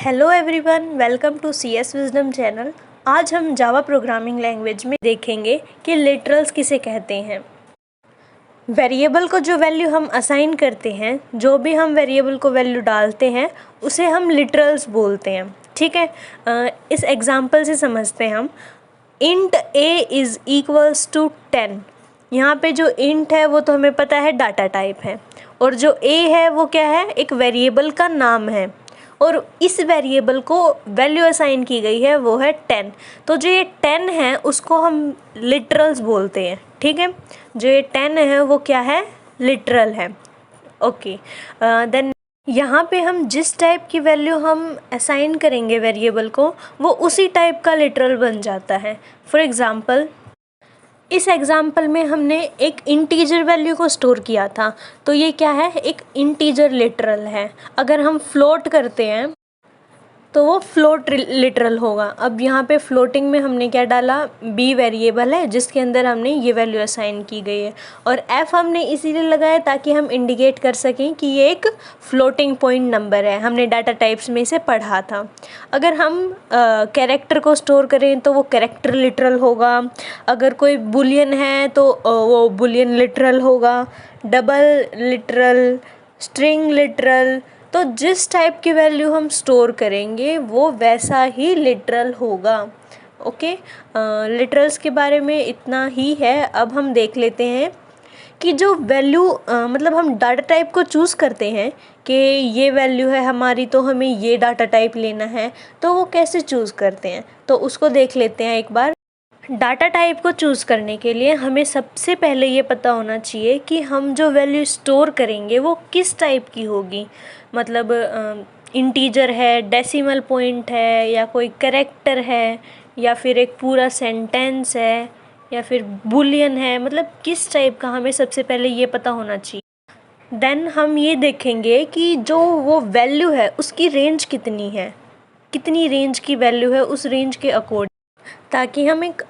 Hello everyone, welcome to CS wisdom channel. आज हम Java programming language में देखेंगे कि लिटरल्स किसे कहते हैं। वेरिएबल को जो वैल्यू हम असाइन करते हैं, जो भी हम वेरिएबल को वैल्यू डालते हैं उसे हम लिटरल्स बोलते हैं। ठीक है, इस एग्जांपल से समझते हैं हम। Int a is equals to 10। यहाँ पे जो इंट है वो तो हमें पता है डाटा टाइप है, और जो a है वो क्या है, एक वेरिएबल का नाम है, और इस वेरिएबल को वैल्यू असाइन की गई है वो है 10। तो जो ये 10 है उसको हम लिटरल्स बोलते हैं। ठीक है, जो ये 10 है वो क्या है, लिटरल है। ओके, देन यहाँ पे हम जिस टाइप की वैल्यू हम असाइन करेंगे वेरिएबल को, वो उसी टाइप का लिटरल बन जाता है। फॉर एग्ज़ाम्पल, इस एग्जाम्पल में हमने एक इंटीजर वैल्यू को स्टोर किया था, तो ये क्या है, एक इंटीजर लिटरल है। अगर हम फ्लोट करते हैं तो वो फ्लोट लिटरल होगा। अब यहाँ पे फ्लोटिंग में हमने क्या डाला, b वेरिएबल है जिसके अंदर हमने ये वैल्यू असाइन की गई है, और f हमने इसीलिए लगाया ताकि हम इंडिकेट कर सकें कि ये एक फ्लोटिंग पॉइंट नंबर है। हमने डाटा टाइप्स में इसे पढ़ा था। अगर हम कैरेक्टर को स्टोर करें तो वो कैरेक्टर लिटरल होगा। अगर कोई बुलियन है तो वो बुलियन लिटरल होगा। Double literal, string literal. तो जिस टाइप की वैल्यू हम स्टोर करेंगे वो वैसा ही लिटरल होगा। ओके, लिटरल्स के बारे में इतना ही है। अब हम देख लेते हैं कि जो वैल्यू मतलब हम डाटा टाइप को चूज़ करते हैं कि ये वैल्यू है हमारी तो हमें ये डाटा टाइप लेना है, तो वो कैसे चूज़ करते हैं, तो उसको देख लेते हैं एक बार। डाटा टाइप को चूज़ करने के लिए हमें सबसे पहले ये पता होना चाहिए कि हम जो वैल्यू स्टोर करेंगे वो किस टाइप की होगी। मतलब इंटीजर है, डेसिमल पॉइंट है, या कोई कैरेक्टर है, या फिर एक पूरा सेंटेंस है, या फिर बुलियन है। मतलब किस टाइप का हमें सबसे पहले ये पता होना चाहिए। देन हम ये देखेंगे कि जो वो वैल्यू है उसकी रेंज कितनी है, कितनी रेंज की वैल्यू है, उस रेंज के अकॉर्डिंग, ताकि हम एक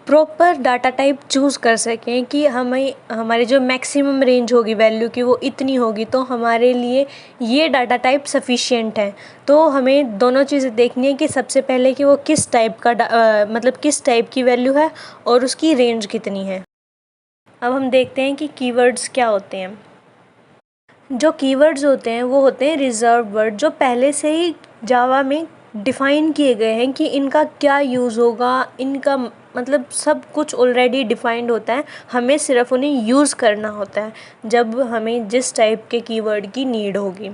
प्रॉपर डाटा टाइप चूज़ कर सकें कि हमें हमारी जो मैक्सिमम रेंज होगी वैल्यू की वो इतनी होगी, तो हमारे लिए ये डाटा टाइप सफिशिएंट है। तो हमें दोनों चीज़ें देखनी है कि सबसे पहले कि वो किस टाइप का मतलब किस टाइप की वैल्यू है और उसकी रेंज कितनी है। अब हम देखते हैं कि कीवर्ड्स क्या होते हैं। जो कीवर्ड्स होते हैं वो होते हैं रिजर्व वर्ड, जो पहले से ही जावा में डिफ़ाइन किए गए हैं कि इनका क्या यूज़ होगा। इनका मतलब सब कुछ ऑलरेडी डिफ़ाइंड होता है, हमें सिर्फ उन्हें यूज़ करना होता है जब हमें जिस टाइप के कीवर्ड की नीड होगी।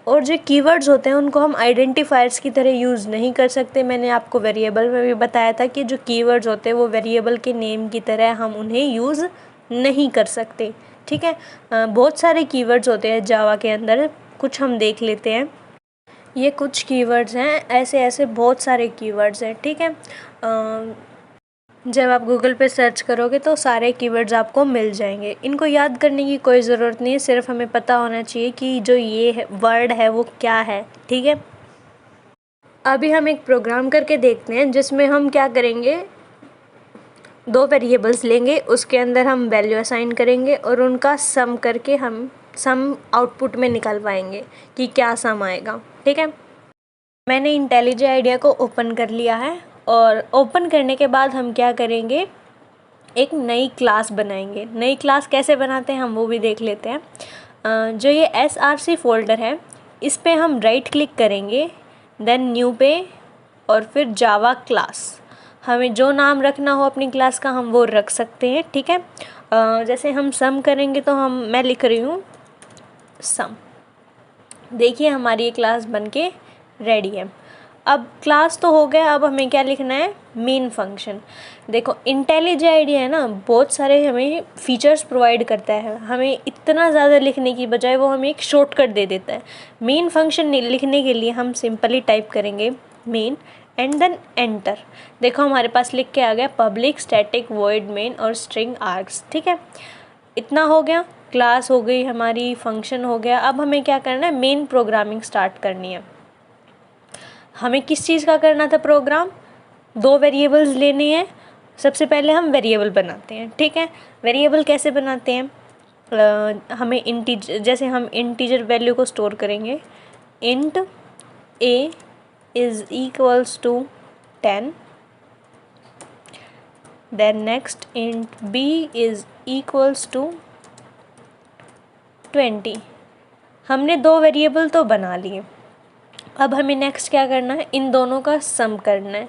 और जो कीवर्ड्स होते हैं उनको हम आइडेंटिफायर्स की तरह यूज़ नहीं कर सकते। मैंने आपको वेरिएबल में भी बताया था कि जो कीवर्ड्स होते हैं वो वेरिएबल के नेम की तरह हम उन्हें यूज़ नहीं कर सकते। ठीक है, बहुत सारे कीवर्ड्स होते हैं जावा के अंदर, कुछ हम देख लेते हैं। ये कुछ कीवर्ड्स हैं, ऐसे ऐसे बहुत सारे कीवर्ड्स हैं। ठीक है, जब आप गूगल पे सर्च करोगे तो सारे कीवर्ड्स आपको मिल जाएंगे। इनको याद करने की कोई ज़रूरत नहीं है, सिर्फ हमें पता होना चाहिए कि जो ये वर्ड है वो क्या है। ठीक है, अभी हम एक प्रोग्राम करके देखते हैं जिसमें हम क्या करेंगे, दो वेरिएबल्स लेंगे, उसके अंदर हम वैल्यू असाइन करेंगे और उनका सम करके हम सम आउटपुट में निकाल पाएंगे कि क्या सम आएगा। ठीक है, मैंने इंटेलिजेंट आइडिया को ओपन कर लिया है, और ओपन करने के बाद हम क्या करेंगे, एक नई क्लास बनाएंगे। नई क्लास कैसे बनाते हैं हम वो भी देख लेते हैं। जो ये src फोल्डर है इस पे हम राइट क्लिक करेंगे, देन न्यू पे, और फिर जावा क्लास। हमें जो नाम रखना हो अपनी क्लास का हम वो रख सकते हैं। ठीक है, जैसे हम सम करेंगे तो मैं लिख रही हूँ सम। देखिए हमारी ये क्लास बनके रेडी है। अब क्लास तो हो गया, अब हमें क्या लिखना है, मेन फंक्शन। देखो इंटेलिजेंट आइडिया है ना, बहुत सारे हमें फीचर्स प्रोवाइड करता है। हमें इतना ज़्यादा लिखने की बजाय वो हमें एक शॉर्टकट दे देता है। मेन फंक्शन लिखने के लिए हम सिंपली टाइप करेंगे मेन एंड देन एंटर। देखो हमारे पास लिख के आ गया पब्लिक स्टैटिक वॉइड मेन और स्ट्रिंग आर्ग्स। ठीक है, इतना हो गया, क्लास हो गई हमारी, फंक्शन हो गया। अब हमें क्या करना है, मेन प्रोग्रामिंग स्टार्ट करनी है। हमें किस चीज़ का करना था प्रोग्राम, दो वेरिएबल्स लेने हैं। सबसे पहले हम वेरिएबल बनाते हैं। ठीक है, वेरिएबल कैसे बनाते हैं, हमें जैसे हम इंटीजर वैल्यू को स्टोर करेंगे, int a is equals to 10, then next int b is equals to 20। हमने दो वेरिएबल तो बना लिए। अब हमें नेक्स्ट क्या करना है, इन दोनों का सम करना है।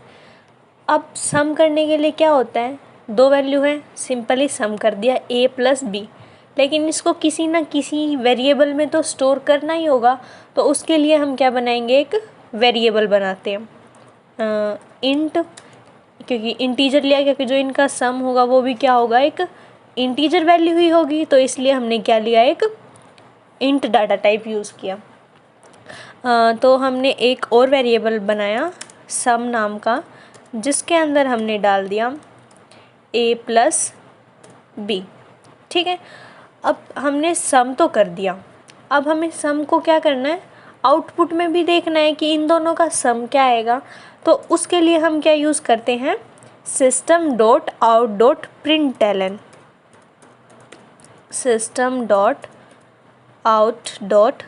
अब सम करने के लिए क्या होता है, दो वैल्यू है, सिंपली सम कर दिया a प्लस बी, लेकिन इसको किसी ना किसी वेरिएबल में तो स्टोर करना ही होगा। तो उसके लिए हम क्या बनाएंगे, एक वेरिएबल बनाते हैं इंट, क्योंकि इंटीजर लिया, क्योंकि जो इनका सम होगा वो भी क्या होगा, एक इंटीजर वैल्यू ही होगी। तो इसलिए हमने क्या लिया, एक इंट डाटा टाइप यूज़ किया। तो हमने एक और वेरिएबल बनाया सम नाम का, जिसके अंदर हमने डाल दिया a प्लस बी। ठीक है, अब हमने सम तो कर दिया, अब हमें सम को क्या करना है, आउटपुट में भी देखना है कि इन दोनों का सम क्या आएगा। तो उसके लिए हम क्या यूज़ करते हैं, system dot out dot println, system dot out dot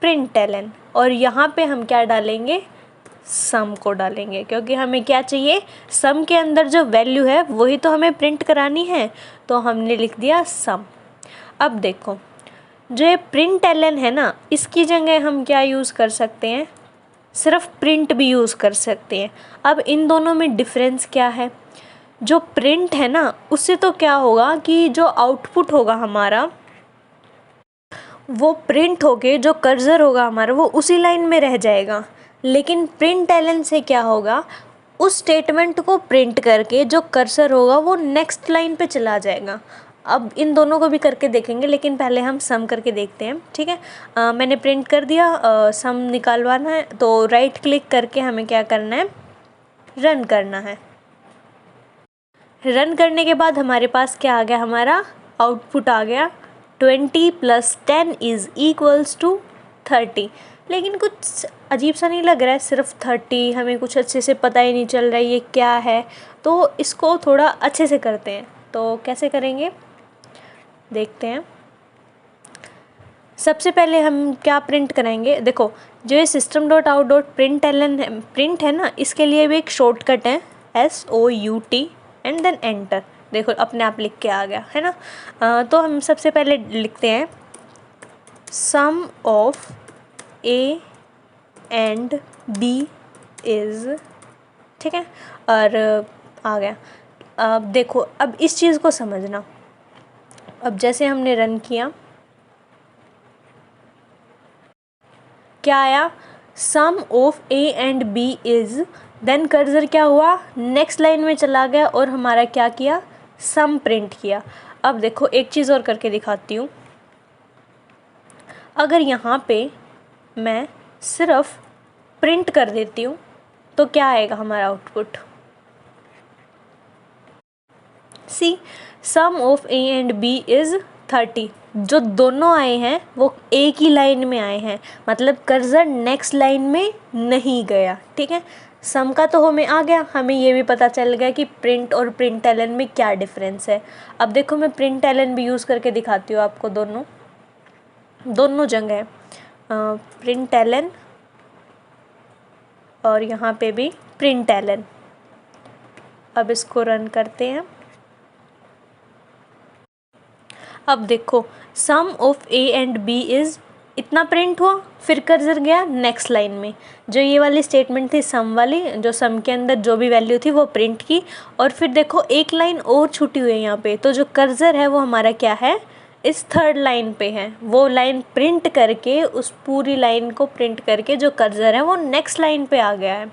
println, और यहाँ पे हम क्या डालेंगे, सम को डालेंगे, क्योंकि हमें क्या चाहिए, सम के अंदर जो वैल्यू है वही तो हमें प्रिंट करानी है। तो हमने लिख दिया सम। अब देखो, जो ये प्रिंटलन है ना, इसकी जगह हम क्या यूज़ कर सकते हैं, सिर्फ प्रिंट भी यूज़ कर सकते हैं। अब इन दोनों में डिफरेंस क्या है, जो प्रिंट है ना, उससे तो क्या होगा कि जो आउटपुट होगा हमारा, वो प्रिंट होके जो कर्सर होगा हमारा वो उसी लाइन में रह जाएगा। लेकिन प्रिंटलन से क्या होगा, उस स्टेटमेंट को प्रिंट करके जो कर्सर होगा वो नेक्स्ट लाइन पे चला जाएगा। अब इन दोनों को भी करके देखेंगे, लेकिन पहले हम सम करके देखते हैं। ठीक है, मैंने प्रिंट कर दिया, सम निकालवाना है तो राइट क्लिक करके हमें क्या करना है, रन करना है। रन करने के बाद हमारे पास क्या आ गया, हमारा आउटपुट आ गया 20 + 10 इज़ इक्वल्स टू 30। लेकिन कुछ अजीब सा नहीं लग रहा है, सिर्फ 30, हमें कुछ अच्छे से पता ही नहीं चल रहा है ये क्या है। तो इसको थोड़ा अच्छे से करते हैं। तो कैसे करेंगे देखते हैं। सबसे पहले हम क्या प्रिंट कराएंगे, देखो जो ये system dot out dot print है ना, इसके लिए भी एक शॉर्टकट है SOUT एंड देन एंटर। देखो अपने आप लिख के आ गया है ना। तो हम सबसे पहले लिखते हैं sum of A and B is, ठीक है, और आ गया। अब देखो, अब इस चीज़ को समझना। अब जैसे हमने रन किया, क्या आया, sum of A and B is, then cursor क्या हुआ, नेक्स्ट लाइन में चला गया और हमारा क्या किया, सम प्रिंट किया। अब देखो एक चीज़ और करके दिखाती हूँ। अगर यहाँ पे मैं सिर्फ प्रिंट कर देती हूँ तो क्या आएगा हमारा output, see sum of A and B is 30। जो दोनों आए हैं वो एक ही लाइन में आए हैं, मतलब कर्सर नेक्स्ट लाइन में नहीं गया। ठीक है, सम का तो हमें आ गया, हमें ये भी पता चल गया कि प्रिंट और प्रिंटलन में क्या डिफरेंस है। अब देखो मैं प्रिंटलन भी यूज़ करके दिखाती हूँ आपको, दोनों जगह प्रिंटलन और यहाँ पे भी प्रिंटलन। अब इसको रन करते हैं। अब देखो sum of A and B is, इतना प्रिंट हुआ, फिर कर्सर गया नेक्स्ट लाइन में। जो ये वाली स्टेटमेंट थी सम वाली, जो सम के अंदर जो भी वैल्यू थी वो प्रिंट की, और फिर देखो एक लाइन और छूटी हुई है यहाँ पे। तो जो कर्सर है वो हमारा क्या है, इस थर्ड लाइन पे है। वो लाइन प्रिंट करके, उस पूरी लाइन को प्रिंट करके जो कर्सर है वो नेक्स्ट लाइन पे आ गया है।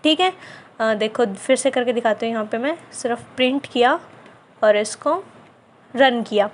ठीक है, देखो फिर से करके दिखाती हूँ। यहाँ पे मैं सिर्फ प्रिंट किया और इसको रन किया।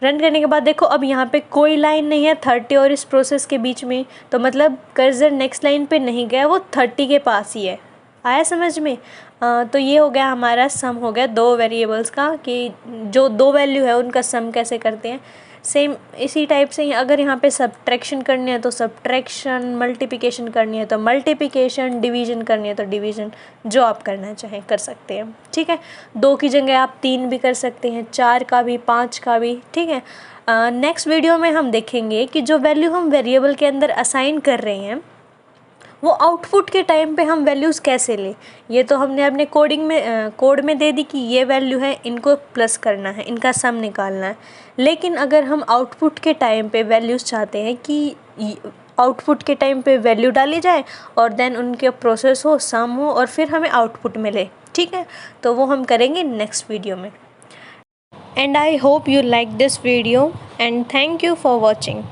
रन करने के बाद देखो अब यहाँ पे कोई लाइन नहीं है 30 और इस प्रोसेस के बीच में, तो मतलब कर्सर नेक्स्ट लाइन पे नहीं गया, वो 30 के पास ही है। आया समझ में। तो ये हो गया हमारा सम, हो गया दो वेरिएबल्स का, कि जो दो वैल्यू है उनका सम कैसे करते हैं। सेम इसी टाइप से अगर यहाँ पे सब्ट्रैक्शन करनी है तो सब्ट्रैक्शन, मल्टीप्लिकेशन करनी है तो मल्टीप्लिकेशन, डिवीज़न करनी है तो डिवीज़न, जो आप करना चाहें कर सकते हैं। ठीक है, 2 की जगह आप 3 भी कर सकते हैं, 4 का भी, 5 का भी। ठीक है, नेक्स्ट वीडियो में हम देखेंगे कि जो वैल्यू हम वेरिएबल के अंदर असाइन कर रहे हैं वो आउटपुट के टाइम पे हम वैल्यूज़ कैसे लें, ये तो हमने अपने कोड में दे दी कि ये वैल्यू है, इनको प्लस करना है, इनका सम निकालना है। लेकिन अगर हम आउटपुट के टाइम पे वैल्यूज़ चाहते हैं कि आउटपुट के टाइम पे वैल्यू डाली जाए और देन उनके प्रोसेस हो, सम हो और फिर हमें आउटपुट मिले, ठीक है, तो वो हम करेंगे नेक्स्ट वीडियो में। And I hope you like this video and thank you for watching.